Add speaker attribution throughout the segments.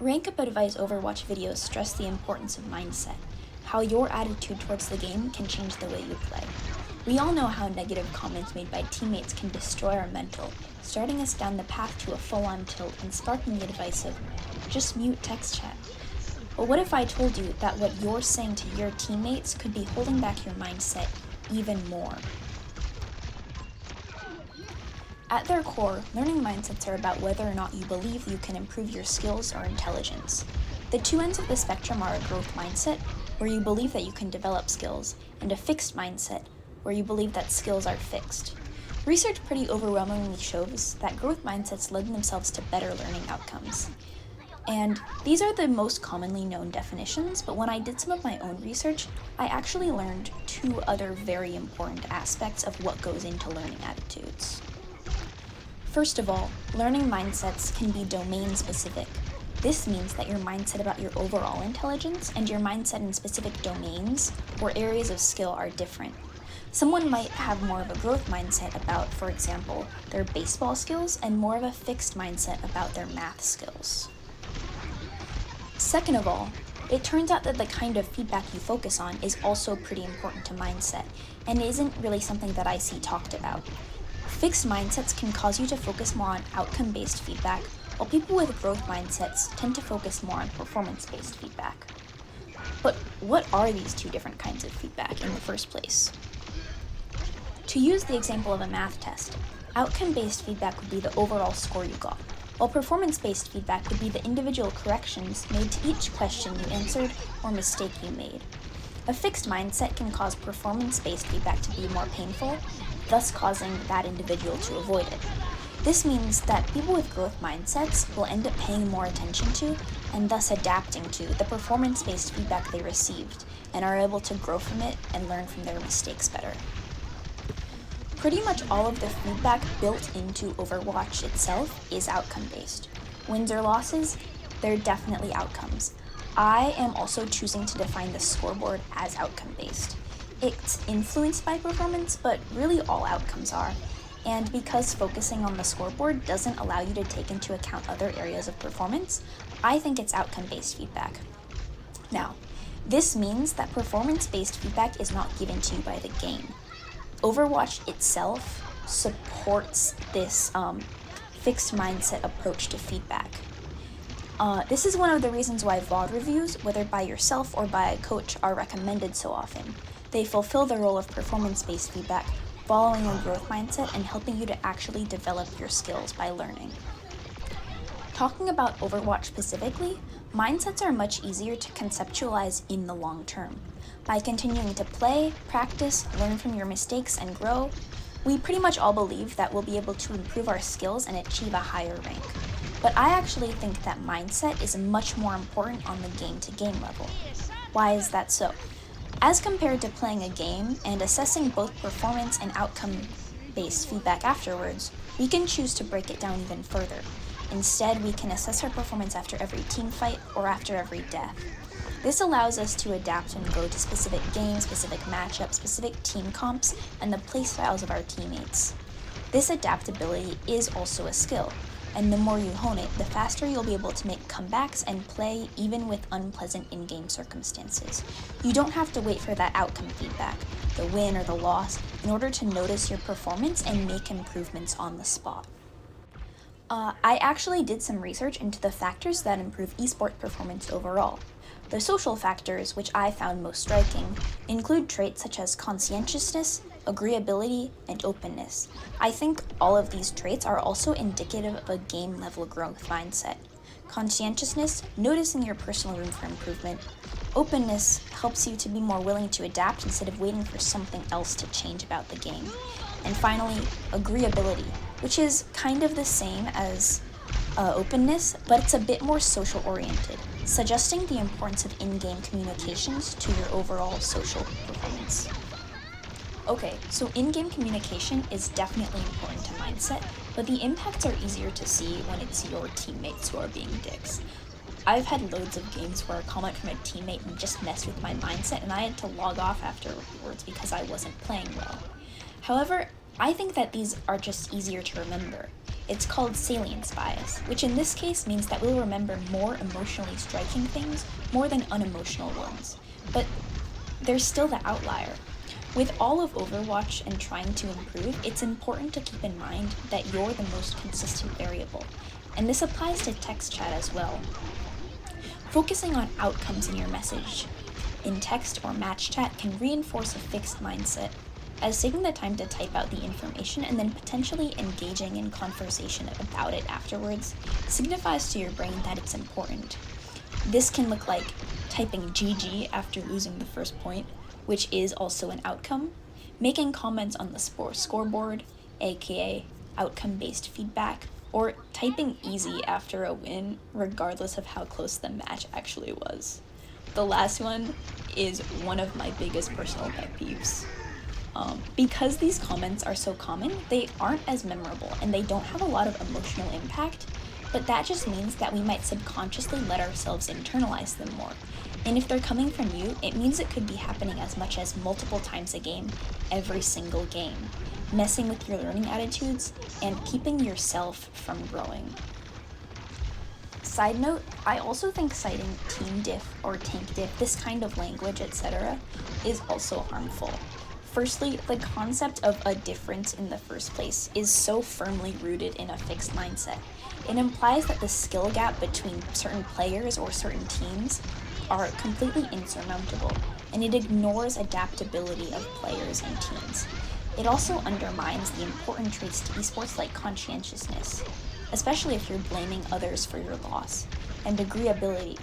Speaker 1: Rank Up Advice Overwatch videos stress the importance of mindset, how your attitude towards the game can change the way you play. We all know how negative comments made by teammates can destroy our mental, starting us down the path to a full-on tilt and sparking the advice of, just mute text chat. But what if I told you that what you're saying to your teammates could be holding back your mindset even more? At their core, learning mindsets are about whether or not you believe you can improve your skills or intelligence. The two ends of the spectrum are a growth mindset, where you believe that you can develop skills, and a fixed mindset, where you believe that skills are fixed. Research pretty overwhelmingly shows that growth mindsets lend themselves to better learning outcomes. And these are the most commonly known definitions, but when I did some of my own research, I actually learned two other very important aspects of what goes into learning attitudes. First of all, learning mindsets can be domain-specific. This means that your mindset about your overall intelligence and your mindset in specific domains or areas of skill are different. Someone might have more of a growth mindset about, for example, their baseball skills and more of a fixed mindset about their math skills. Second of all, it turns out that the kind of feedback you focus on is also pretty important to mindset and isn't really something that I see talked about. Fixed mindsets can cause you to focus more on outcome-based feedback, while people with growth mindsets tend to focus more on performance-based feedback. But what are these two different kinds of feedback in the first place? To use the example of a math test, outcome-based feedback would be the overall score you got, while performance-based feedback would be the individual corrections made to each question you answered or mistake you made. A fixed mindset can cause performance-based feedback to be more painful, thus causing that individual to avoid it. This means that people with growth mindsets will end up paying more attention to, and thus adapting to, the performance-based feedback they received, and are able to grow from it and learn from their mistakes better. Pretty much all of the feedback built into Overwatch itself is outcome-based. Wins or losses, they're definitely outcomes. I am also choosing to define the scoreboard as outcome-based. It's influenced by performance, but really all outcomes are. And because focusing on the scoreboard doesn't allow you to take into account other areas of performance, I think it's outcome-based feedback. Now, this means that performance-based feedback is not given to you by the game. Overwatch itself supports this fixed mindset approach to feedback. This is one of the reasons why VOD reviews, whether by yourself or by a coach, are recommended so often. They fulfill the role of performance-based feedback, following a growth mindset and helping you to actually develop your skills by learning. Talking about Overwatch specifically, mindsets are much easier to conceptualize in the long term. By continuing to play, practice, learn from your mistakes, and grow, we pretty much all believe that we'll be able to improve our skills and achieve a higher rank. But I actually think that mindset is much more important on the game-to-game level. Why is that so? As compared to playing a game and assessing both performance and outcome-based feedback afterwards, we can choose to break it down even further. Instead, we can assess our performance after every team fight or after every death. This allows us to adapt and go to specific games, specific matchups, specific team comps, and the playstyles of our teammates. This adaptability is also a skill, and the more you hone it, the faster you'll be able to make comebacks and play even with unpleasant in-game circumstances. You don't have to wait for that outcome feedback, the win or the loss, in order to notice your performance and make improvements on the spot. I actually did some research into the factors that improve esports performance overall. The social factors, which I found most striking, include traits such as conscientiousness, agreeability, and openness. I think all of these traits are also indicative of a game-level growth mindset. Conscientiousness, noticing your personal room for improvement. Openness helps you to be more willing to adapt instead of waiting for something else to change about the game. And finally, agreeability, which is kind of the same as openness, but it's a bit more social-oriented, suggesting the importance of in-game communications to your overall social performance. Okay, so in-game communication is definitely important to mindset, but the impacts are easier to see when it's your teammates who are being dicks. I've had loads of games where a comment from a teammate just messed with my mindset and I had to log off afterwards because I wasn't playing well. However, I think that these are just easier to remember. It's called salience bias, which in this case means that we'll remember more emotionally striking things more than unemotional ones. But there's still the outlier. With all of Overwatch and trying to improve, it's important to keep in mind that you're the most consistent variable, and this applies to text chat as well. Focusing on outcomes in your message in text or match chat can reinforce a fixed mindset, as taking the time to type out the information and then potentially engaging in conversation about it afterwards signifies to your brain that it's important. This can look like typing GG after losing the first point, which is also an outcome, making comments on the scoreboard, aka outcome-based feedback, or typing easy after a win, regardless of how close the match actually was. The last one is one of my biggest personal pet peeves. Because these comments are so common, they aren't as memorable and they don't have a lot of emotional impact, but that just means that we might subconsciously let ourselves internalize them more. And if they're coming from you, it means it could be happening as much as multiple times a game, every single game, messing with your learning attitudes and keeping yourself from growing. Side note, I also think citing team diff or tank diff, this kind of language, etc., is also harmful. Firstly, the concept of a difference in the first place is so firmly rooted in a fixed mindset. It implies that the skill gap between certain players or certain teams are completely insurmountable, and it ignores adaptability of players and teams. It also undermines the important traits to esports like conscientiousness, especially if you're blaming others for your loss, and agreeability,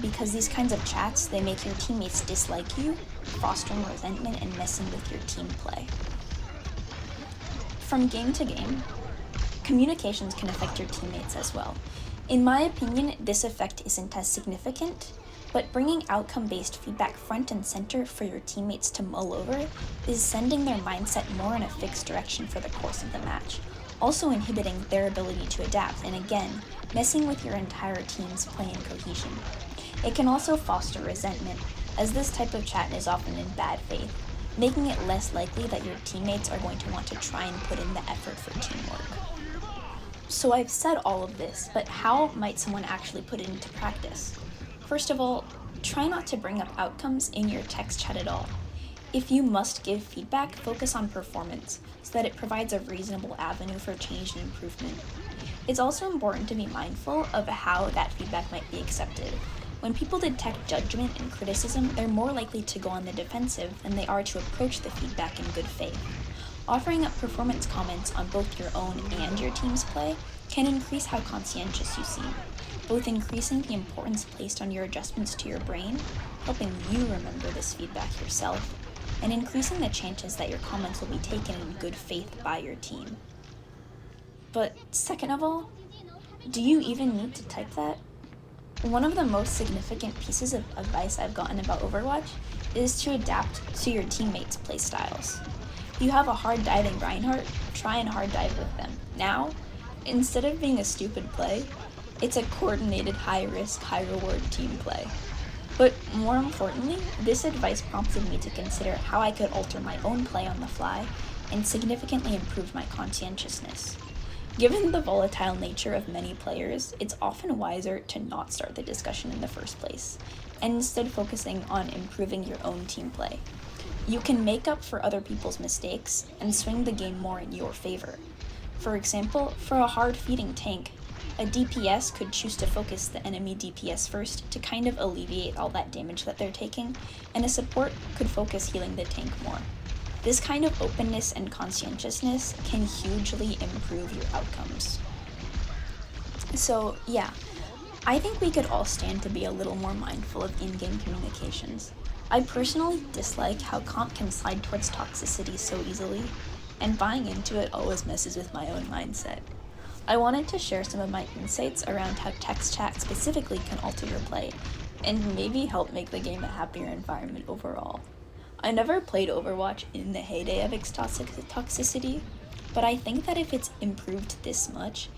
Speaker 1: because these kinds of chats, they make your teammates dislike you, fostering resentment and messing with your team play. From game to game, communications can affect your teammates as well. In my opinion, this effect isn't as significant, but bringing outcome-based feedback front and center for your teammates to mull over is sending their mindset more in a fixed direction for the course of the match, also inhibiting their ability to adapt, and again, messing with your entire team's play and cohesion. It can also foster resentment, as this type of chat is often in bad faith, making it less likely that your teammates are going to want to try and put in the effort for teamwork. So I've said all of this, but how might someone actually put it into practice? First of all, try not to bring up outcomes in your text chat at all. If you must give feedback, focus on performance so that it provides a reasonable avenue for change and improvement. It's also important to be mindful of how that feedback might be accepted. When people detect judgment and criticism, they're more likely to go on the defensive than they are to approach the feedback in good faith. Offering up performance comments on both your own and your team's play can increase how conscientious you seem, both increasing the importance placed on your adjustments to your brain, helping you remember this feedback yourself, and increasing the chances that your comments will be taken in good faith by your team. But second of all, do you even need to type that? One of the most significant pieces of advice I've gotten about Overwatch is to adapt to your teammates' playstyles. You have a hard diving Reinhardt, try and hard dive with them. Now, instead of being a stupid play, it's a coordinated high-risk, high-reward team play. But more importantly, this advice prompted me to consider how I could alter my own play on the fly and significantly improve my conscientiousness. Given the volatile nature of many players, it's often wiser to not start the discussion in the first place, and instead focusing on improving your own team play. You can make up for other people's mistakes and swing the game more in your favor. For example, for a hard-feeding tank, a DPS could choose to focus the enemy DPS first to kind of alleviate all that damage that they're taking, and a support could focus healing the tank more. This kind of openness and conscientiousness can hugely improve your outcomes. So yeah, I think we could all stand to be a little more mindful of in-game communications. I personally dislike how comp can slide towards toxicity so easily, and buying into it always messes with my own mindset. I wanted to share some of my insights around how text chat specifically can alter your play, and maybe help make the game a happier environment overall. I never played Overwatch in the heyday of its toxicity, but I think that if it's improved this much,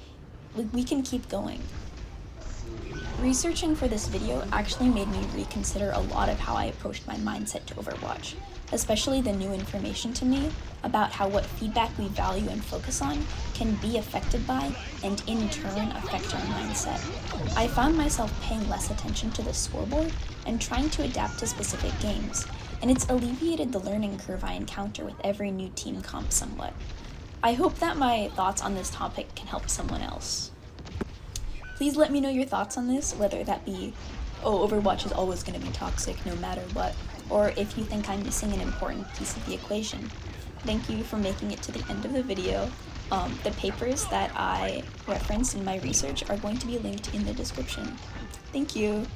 Speaker 1: we can keep going. Researching for this video actually made me reconsider a lot of how I approached my mindset to Overwatch, especially the new information to me about how what feedback we value and focus on can be affected by, and in turn affect our mindset. I found myself paying less attention to the scoreboard and trying to adapt to specific games, and it's alleviated the learning curve I encounter with every new team comp somewhat. I hope that my thoughts on this topic can help someone else. Please let me know your thoughts on this, whether that be, oh, Overwatch is always going to be toxic no matter what, or if you think I'm missing an important piece of the equation. Thank you for making it to the end of the video. The papers that I referenced in my research are going to be linked in the description. Thank you!